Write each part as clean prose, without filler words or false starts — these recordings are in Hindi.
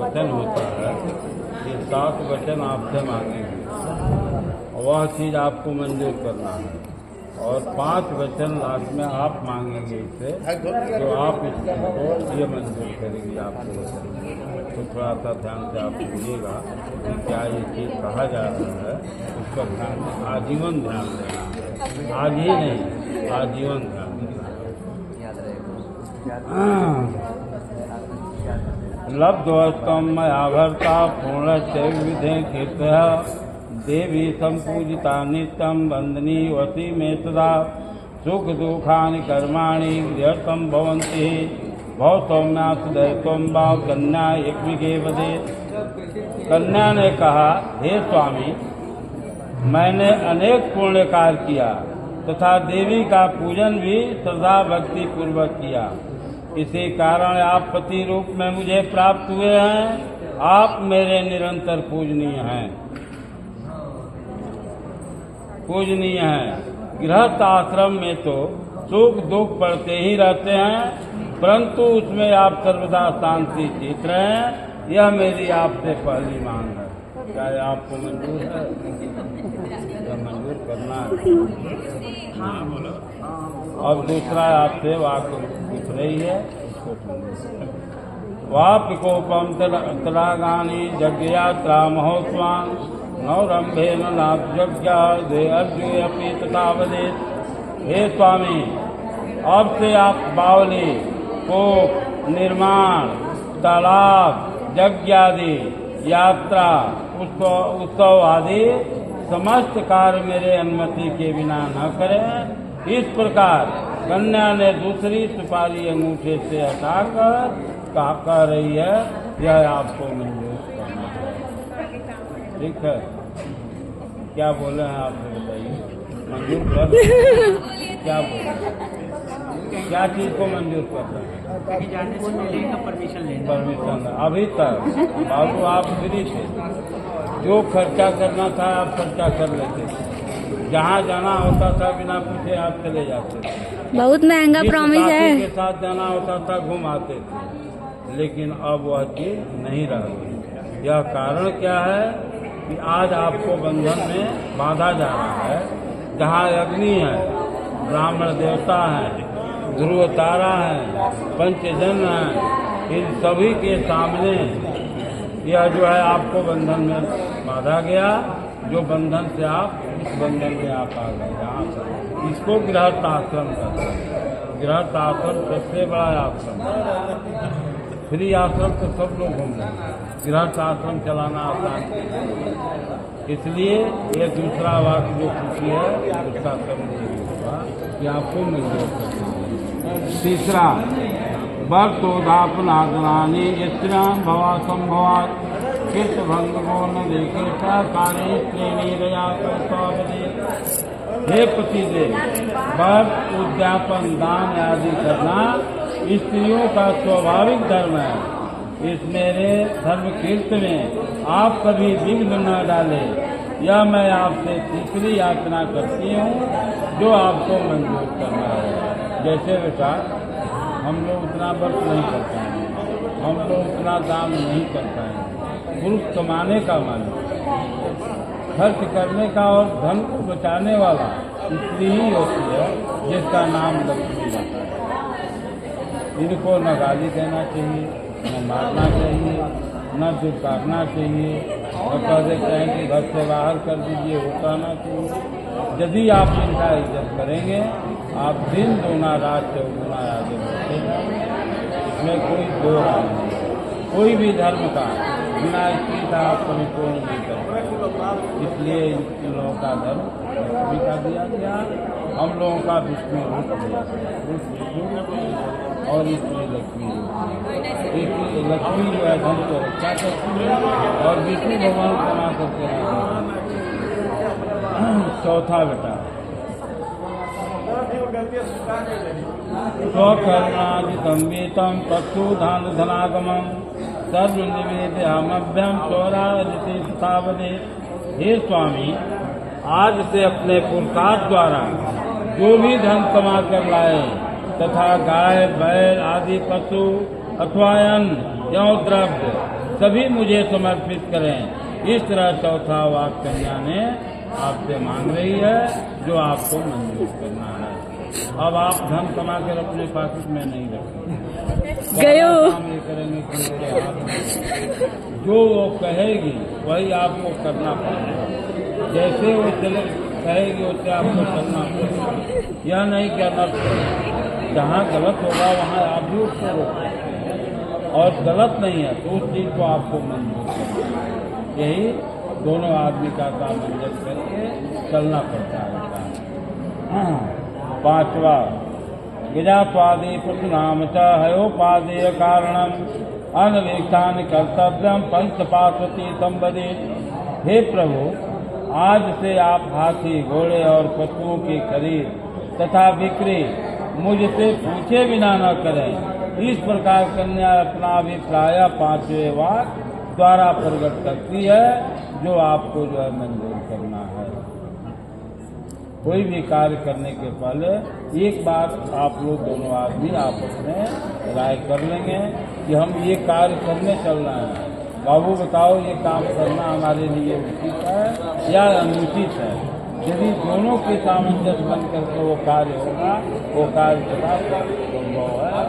वचन होता है, ये 7 वचन आपसे मांगेंगे, वह चीज़ आपको मंजूर करना है, और 5 वचन लास्ट में आप मांगेंगे इससे, तो आप इसको ये मंजूर करेंगे आपको वचन। तो थोड़ा सा ध्यान से आप सुनिएगा कि क्या ये चीज़ कहा जा रहा है, उस पर ध्यान, आजीवन ध्यान देना है, आज ही नहीं, आजीवन ध्यान देना है। लब्धवस्तम मया भर्ता पूर्णस्य विधे कीर्तः देवी संपूजिता नित्यं वंदनी वसी में सदा सुख दुखानि कर्माणि व्यर्थं भवन्ति भवसौम्यास दैत्वं वा कन्या एकविके वदे। कन्या ने कहा, हे स्वामी, मैंने अनेक पुण्य कार्य किया तथा देवी का पूजन भी श्रद्धा भक्ति पूर्वक किया, इसी कारण आप पति रूप में मुझे प्राप्त हुए हैं, आप मेरे निरंतर पूजनीय हैं, पूजनीय हैं। गृहस्थ आश्रम में तो सुख दुख पड़ते ही रहते हैं, परंतु उसमें आप सर्वदा शांति चित रहें, यह मेरी आपसे पहली मांग है। क्या ये आपको मंजूर है? मंजूर करना है। हाँ बोलो। अब दूसरा आपसे वाक्य पूछ रही है, वापिकोपम तलागानी यज्ञयात्रा महोत्सवान नवरंभे नाभ्यज्ञा दे अर्जुय अपनी तथा वदेत। हे स्वामी, अब से आप बावली, कोप, निर्माण, तालाब, यज्ञ आदि, यात्रा, उत्सव आदि समस्त कार्य मेरे अनुमति के बिना न करें। इस प्रकार कन्या ने दूसरी सुपारी अंगूठे से हटाकर कह रही है, यह आपको मंजूर करना है। ठीक है, क्या बोले हैं आपने बताइए? मंजूर कर क्या बोले? क्या चीज को मंजूर कर रहे हैं? परमिशन अभी तक बाबू आप फ्री थे, जो खर्चा करना था आप खर्चा कर लेते थे, जहाँ जाना होता था बिना पूछे आप चले जाते थे, बहुत महंगा प्रॉमिस है, के साथ जाना होता था घुमाते थे, लेकिन अब वह चीज नहीं रह गई। यह कारण क्या है कि आज आपको बंधन में बांधा जा रहा है, जहाँ अग्नि है, ब्राह्मण देवता है, ध्रुव तारा है, पंचजन है, इन सभी के सामने यह जो है आपको बंधन में बांधा गया, जो बंधन से आप इस बंधन में आप आ गए। यहाँ से इसको गृहस्थ आश्रम कहते हैं। गृहस्थ आश्रम सबसे बड़ा आश्रम है। फ्री आश्रम तो सब लोग होंगे, गृहस्थ आश्रम चलाना आसान है। इसलिए ये दूसरा वाक्य जो पूछी है उसका समझिएगा कि आपको मंजूर करना है। तीसरा, वर्तोदापनादनानी स्त्रियां भवा संभवात किस भंग को न देखे कार्य श्रेणीरया हे पतिदेव, व्रत उद्यापन दान आदि करना स्त्रियों का स्वाभाविक धर्म है। इस मेरे धर्म कीर्त में आप कभी विघ्न न डाले, यह मैं आपसे तीसरी याचना करती हूँ जो आपको मंजूर करना है। जैसे बेटा हम लोग उतना व्रत नहीं कर पाएंगे, हम लोग उतना दान नहीं कर पाएंगे, पुरुष कमाने का मन, खर्च करने का और धन को बचाने वाला स्त्री ही होती है जिसका नाम लक्ष्मी रहता है। इनको न गाली देना चाहिए, न मारना चाहिए, न दुर्कारना चाहिए, और कह देते हैं कि घर से बाहर कर दीजिए, वो कहना चाहिए। यदि आप इनका इज्जत करेंगे, आप दिन दूना रात चौगुना आगे बढ़ेगा। इसमें कोई दो राय नहीं। कोई भी धर्म का बिना स्त्री का आप परिपूर्ण नहीं कर सकते। इसलिए इन लोगों का धर्म लक्ष्मी का दिया गया, हम लोगों का विष्णु रूप दिया गया, विष्णु और इसमें लक्ष्मी रूप। लक्ष्मी जो है धन को रक्षा करती है और विष्णु भगवान कमा करके रहते हैं। चौथा बेटा, स्वकर्णाजितंबितम पशुधन धनागमम सर्वनिवेद्यमभ्यम चौराजिति स्थावदे। हे स्वामी, आज से अपने पुरुषार्थ द्वारा जो भी धन कमा कर लाए तथा गाय बैल आदि पशु अथवा अन्न एवं द्रव्य सभी मुझे समर्पित करें। इस तरह चौथा वाक कन्या ने आपसे मांग रही है जो आपको मंजूर करना है। अब आप धन कमा कर अपने पॉकेट में नहीं रखेंगे, काम ये करेंगे कि उनके हाथ में जो वो कहेगी वही आपको करना पड़ेगा। जैसे वो चले कहेगी वैसे आपको चलना पड़ेगा। यह नहीं कहना पड़ेगा जहाँ गलत होगा वहाँ आप भी उसको रोकें, और गलत नहीं है तो उस चीज़ को आपको मंजूर करना। यही दोनों आदमी का सामंजस्य करके चलना पड़ता है। पांचवा, गिजास्वादी प्रसुनाम च हयोपादेय कारणम अनवेक्षान कर्तव्यम पंचपार्वती संबदित। हे प्रभु, आज से आप हाथी घोड़े और पशुओं की खरीद तथा बिक्री मुझसे पूछे बिना न करें। इस प्रकार कन्या अपना अभिप्राय पांचवें वाक द्वारा प्रकट करती है जो आपको जो है मंजूर करना है। कोई भी कार्य करने के पहले एक बात आप लोग दोनों आदमी आपस में राय कर लेंगे कि हम ये कार्य करने चल रहे हैं। बाबू बताओ ये काम करना हमारे लिए उचित है या अनुचित है। यदि दोनों के सामंजस्य बन करके वो कार्य होगा, वो कार्य सदा संभव है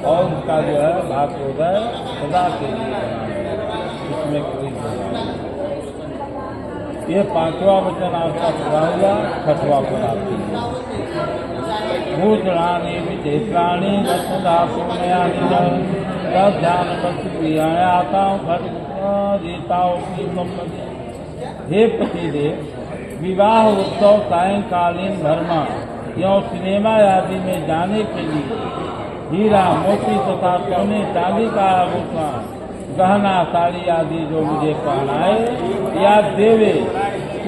और उसका जो है भाग्योदय सदा के लिए बना है, इसमें कोई नहीं। ये पांचवा वचन आपका पूरा हुआ। छठवा पद भूषणानी विचेत्राणी धातु तब ध्यान प्रतिक्रियाएं आता हूँ जीताओं की संपत्ति। हे पतिदेव, विवाह उत्सव सायंकालीन धर्म एवं सिनेमा आदि में जाने के लिए हीरा मोती तथा सोने चांदी का आभूषण गहना साड़ी आदि जो मुझे पहनाए या देवे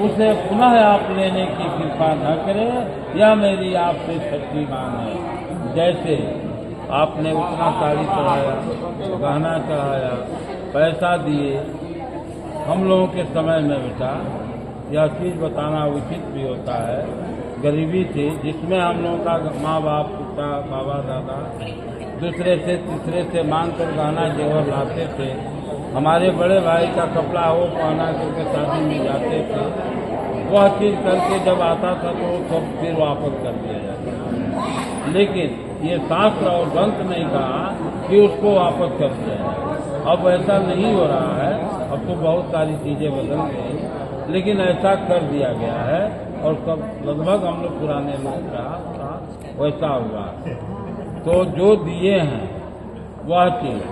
उसे पुनः आप लेने की कृपा न करे, यह मेरी आपसे छठी मांग है। जैसे आपने उतना साड़ी चढ़ाया, गहना चढ़ाया, पैसा दिए, हम लोगों के समय में बेटा यह चीज़ बताना उचित भी होता है। गरीबी थी जिसमें हम लोगों का माँ बाप पिता बाबा दादा दूसरे से तीसरे से मांग कर गहना जेवर लाते थे। हमारे बड़े भाई का कपड़ा वो पहना करके शादी में जाते थे। वह चीज़ करके जब आता था तो सब फिर वापस कर दिया जाता था। लेकिन ये शास्त्र और ग्रंथ नहीं कहा कि उसको वापस कर दिया जाए। अब ऐसा नहीं हो रहा है। अब तो बहुत सारी चीज़ें बदल गई, लेकिन ऐसा कर दिया गया है और सब लगभग हम लोग पुराने लोग का वैसा हुआ। तो जो दिए हैं वह चीज़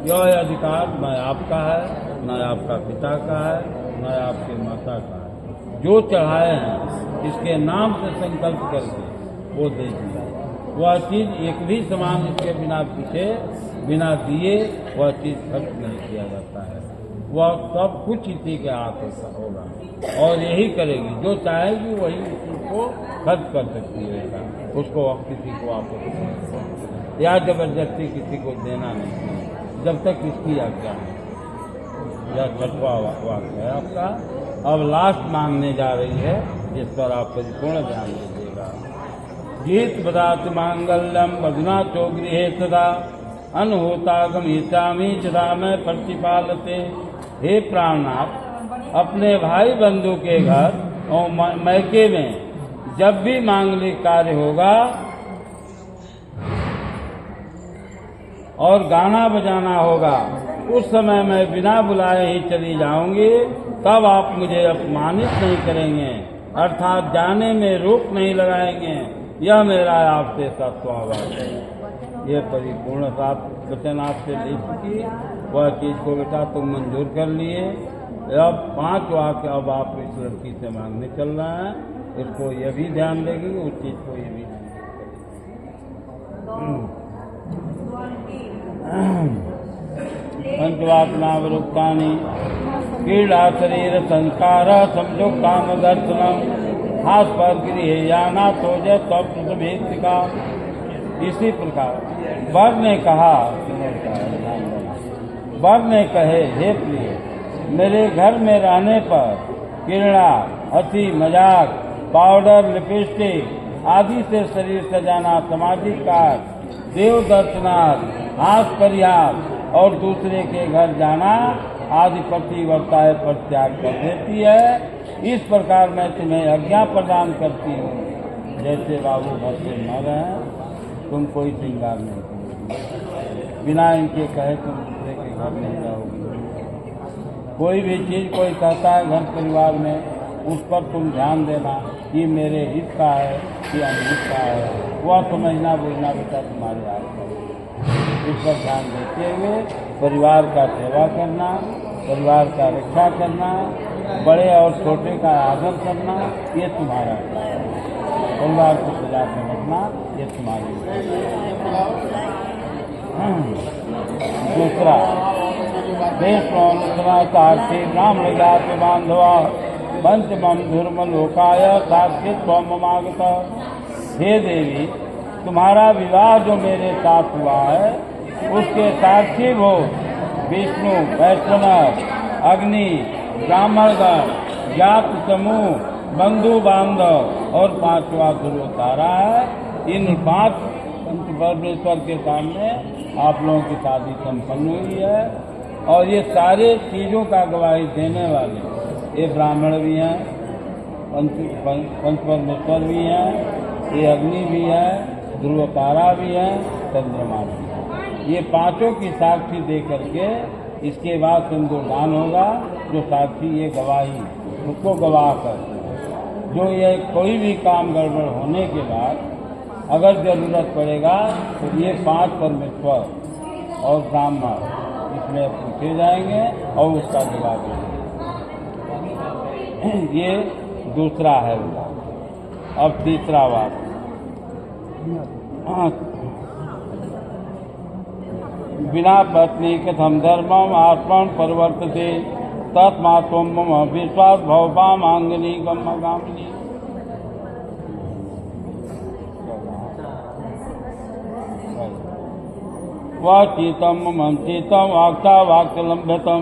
यह अधिकार न आपका है, न आपका पिता का है, न आपके माता का है। जो चढ़ाए हैं इसके नाम से संकल्प करके वो दे दिया। वह चीज़ एक भी सामान इसके बिना पूछे बिना दिए वह चीज़ खर्च नहीं किया जाता है। वह सब कुछ इसी के हाथ होगा और यही करेगी। जो चाहेगी वही उसी को खर्च कर सकती है। उसको अब किसी को वापस या जबरदस्ती किसी को देना नहीं जब तक इसकी आज्ञा है। यह छठवा वाक्य है आपका। अब लास्ट मांगने जा रही है, जिस पर आप परिपूर्ण ध्यान दीजिएगा। गीत बदात मांगल्यम बदना चो गृह सदा अनहोतागम हितामी सदा में प्रतिपालते। हे प्राणनाथ, अपने भाई बंधु के घर और मैके में जब भी मांगलिक कार्य होगा और गाना बजाना होगा, उस समय मैं बिना बुलाए ही चली जाऊंगी। तब आप मुझे अपमानित नहीं करेंगे, अर्थात जाने में रोक नहीं लगाएंगे। यह मेरा आपसे सातवां वाक्य है। ये परिपूर्ण सात वचन आपसे ले चुकी, वह चीज को बेटा तुम मंजूर कर लिए। अब 5 वाक्य अब आप इस लड़की से मांगने चल रहे हैं। इसको यह भी ध्यान देगी, उस चीज को ये भी पंचवात्मावरुक्तानि क्रीड़ा शरीर संस्कार समझो काम दर्शनम हास्पद गृह याना तो का। इसी प्रकार वर ने कहा, वर ने कहे, हे प्रिय, मेरे घर में रहने पर क्रीड़ा, हंसी मजाक, पाउडर, लिपस्टिक आदि से शरीर सजाना, सामाजिक कार्य, देव दर्शनार्थ, हाथ परिहास और दूसरे के घर जाना आदि पतिव्रताएं पर त्याग कर देती है। इस प्रकार मैं तुम्हें आज्ञा प्रदान करती हूँ। जैसे बाबू घर से न रहें, तुम कोई श्रृंगार नहीं करोगे, बिना इनके कहे तुम दूसरे के घर नहीं जाओगे। कोई भी चीज़ कोई कहता है घर परिवार में, उस पर तुम ध्यान देना कि मेरे हित का है कि अनहित का है, वह समझना बुझना बेटा तुम्हारे हाथ में। इस पर ध्यान देते हुए परिवार का सेवा करना, परिवार का रक्षा करना, बड़े और छोटे का आदर करना, ये तुम्हारा है। परिवार को सजा कर रखना, ये तुम्हारी दूसरा देश ब्राह्मण जाति बांधवा पंचमम धर्म लोकाय साक्षी स्वमागत। हे देवी, तुम्हारा विवाह जो मेरे साथ हुआ है उसके साक्षी वो विष्णु, वैष्णव, अग्नि, ब्राह्मणगण, जात समूह, बंधु बांधव और पांचवा ध्रुव तारा है। इन 5 परमेश्वर के सामने आप लोगों की शादी संपन्न हुई है। और ये सारे चीज़ों का गवाही देने वाले ये ब्राह्मण भी हैं, पंच परमेश्वर भी हैं, ये अग्नि भी है, ध्रुव तारा भी है, चंद्रमा भी है। ये 5 की साक्षी दे करके इसके बाद सिंदूरदान होगा। जो साक्षी ये गवाही उसको गवाह करते हैं। जो ये कोई भी काम गड़बड़ होने के बाद अगर जरूरत पड़ेगा तो ये 5 परमेश्वर और ब्राह्मण इसमें पूछे जाएंगे और उसका जवाब देंगे। ये दूसरा है। अब तीसरा बात, बिना पत्नी कथम धर्मम आत्मन परिवर्तते तस्मात्म मम विश्वास भवपाम आंगनी गम्यगामिनी। वाचितम मंचितम वाक्ता वाक्यलंबितम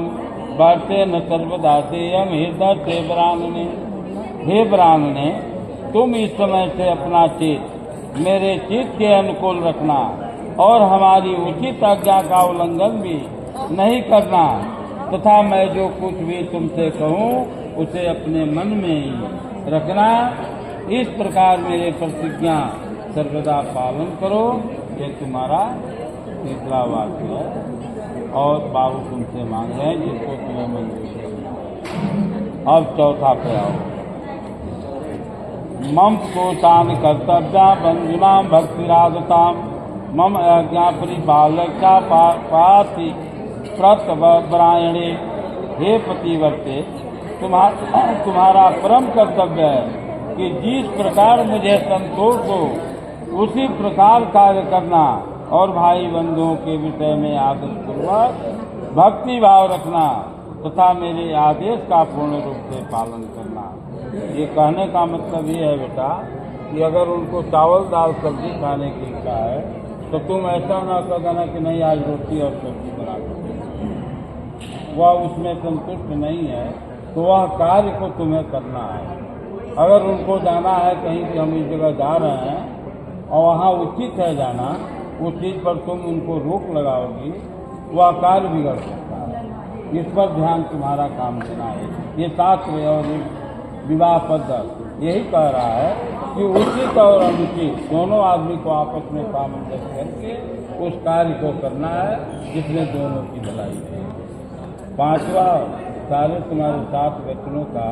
बढ़ते न सर्वदा सेयम हृदय से ब्राह्मणे। हे ब्राह्मणे, तुम इस समय से अपना चित्त मेरे चित्त के अनुकूल रखना और हमारी उचित आज्ञा का उल्लंघन भी नहीं करना, तथा मैं जो कुछ भी तुमसे कहूँ उसे अपने मन में ही रखना। इस प्रकार मेरे प्रतिज्ञा सर्वदा पालन करो। ये तुम्हारा तीसरा वाक्य है। और बाबू तुमसे मांग रहे हैं जिसको तुम्हें मंजूर है। अब चौथा पे आओ। मम कोतान कर्तव्या बंधुना भक्तिरागताम मम आज्ञा परिपालका पाति प्रतब्रायणे। हे पतिवर्ते, तुम्हारा परम कर्तव्य है कि जिस प्रकार मुझे संतोष हो उसी प्रकार कार्य करना और भाई बंधुओं के विषय में आदर पूर्वक भक्ति भाव रखना तथा मेरे आदेश का पूर्ण रूप से पालन करना। ये कहने का मतलब ये है बेटा कि अगर उनको चावल दाल सब्जी खाने की इच्छा है तो तुम ऐसा ना कर देना कि नहीं आज रोटी और सब्जी बना दो। वह उसमें संतुष्ट नहीं है तो वह कार्य को तुम्हें करना है। अगर उनको जाना है कहीं कि हम इस जगह जा रहे हैं और वहाँ उचित है जाना, उस चीज़ पर तुम उनको रोक लगाओगी, वह कार्य बिगड़ सकता है। इस पर ध्यान तुम्हारा काम देना है। ये शास्त्र और विवाह पद्धति यही कह रहा है कि उचित और अनुचित दोनों आदमी को आपस में सामंजस्य करके उस कार्य को करना है जिसमें दोनों की भलाई है। 5वां, सारे तुम्हारे 7 वचनों का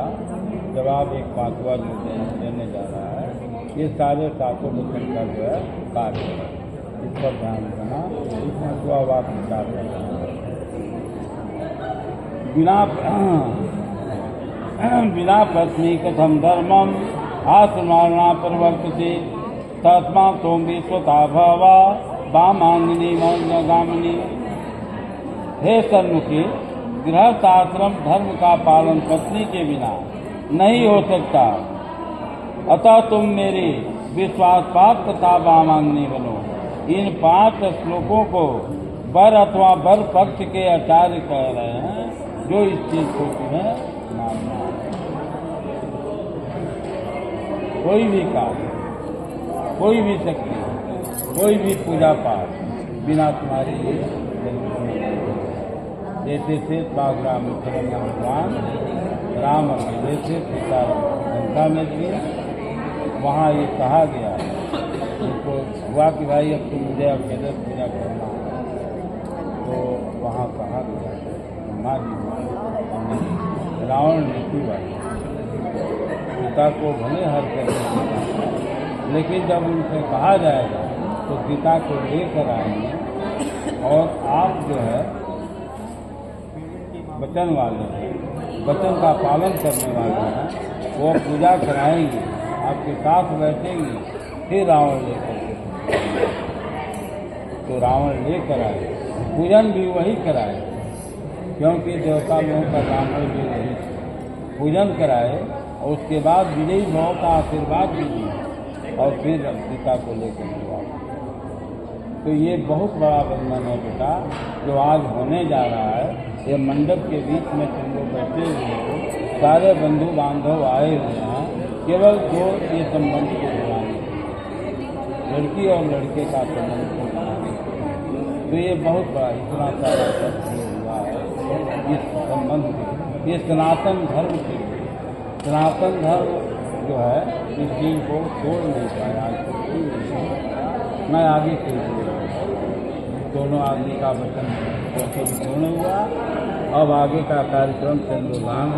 जवाब एक 5वां जो देने जा रहा है। ये सारे 7 वचन का जो है कार्य है, इस पर ध्यान देना। इस 5वां बात विचार करना बिना पत्नी कथम धर्मम आत्माना परिवर्तते तस्मा तुम विश्वता भवा वामांगिनी गामिनी। हे सन्मुखी, गृहस्थ आश्रम धर्म का पालन पत्नी के बिना नहीं हो सकता, अतः तुम मेरी विश्वासपात्र तथा वामांगिनी बनो। इन 5 श्लोकों को वर अथवा वर पक्ष के आचार्य कह रहे हैं जो इस चीज को तुम्हें मानना है। कोई भी कार्य, कोई भी शक्ति, कोई भी पूजा पाठ बिना तुम्हारी जैसे से बागराम भगवान राम अकेले से सीता लंका में थे। वहाँ ये कहा गया, उनको हुआ कि भाई अब तुम मुझे अकेले पूजा करना, तो वहाँ कहा गया ब्रह्मा जी रावण नीति वाली सीता को भले हर करके देगा, लेकिन जब उनसे कहा जाएगा तो सीता को लेकर आएंगे और आप जो है वचन वाले हैं, वचन का पालन करने वाले हैं, वो पूजा कराएंगे, आपके साथ बैठेंगे, फिर रावण लेकर के। तो रावण लेकर आए, पूजन भी वही कराए, क्योंकि देवता लोगों का काम भी वही पूजन कराए और उसके बाद विजयी भाव का आशीर्वाद भी दिए और फिर सीता को लेकर के आए। तो ये बहुत बड़ा बंधन है बेटा जो आज होने जा रहा है। ये मंडप के बीच में तुम लोग बैठे हुए हो, सारे बंधु बांधव आए हुए हैं, केवल जो ये संबंध को जुड़ाने, लड़की और लड़के का संबंध को जुड़ाने। तो ये बहुत बड़ा इतना सारा सब हुआ है इस संबंध के, ये सनातन धर्म के, सनातन धर्म जो है इस चीज को छोड़ नहीं पाया आज तक। मैं आगे के दोनों आदमी का वचन छोड़ने हुआ। अब आगे का कार्यक्रम चंद्रगान है।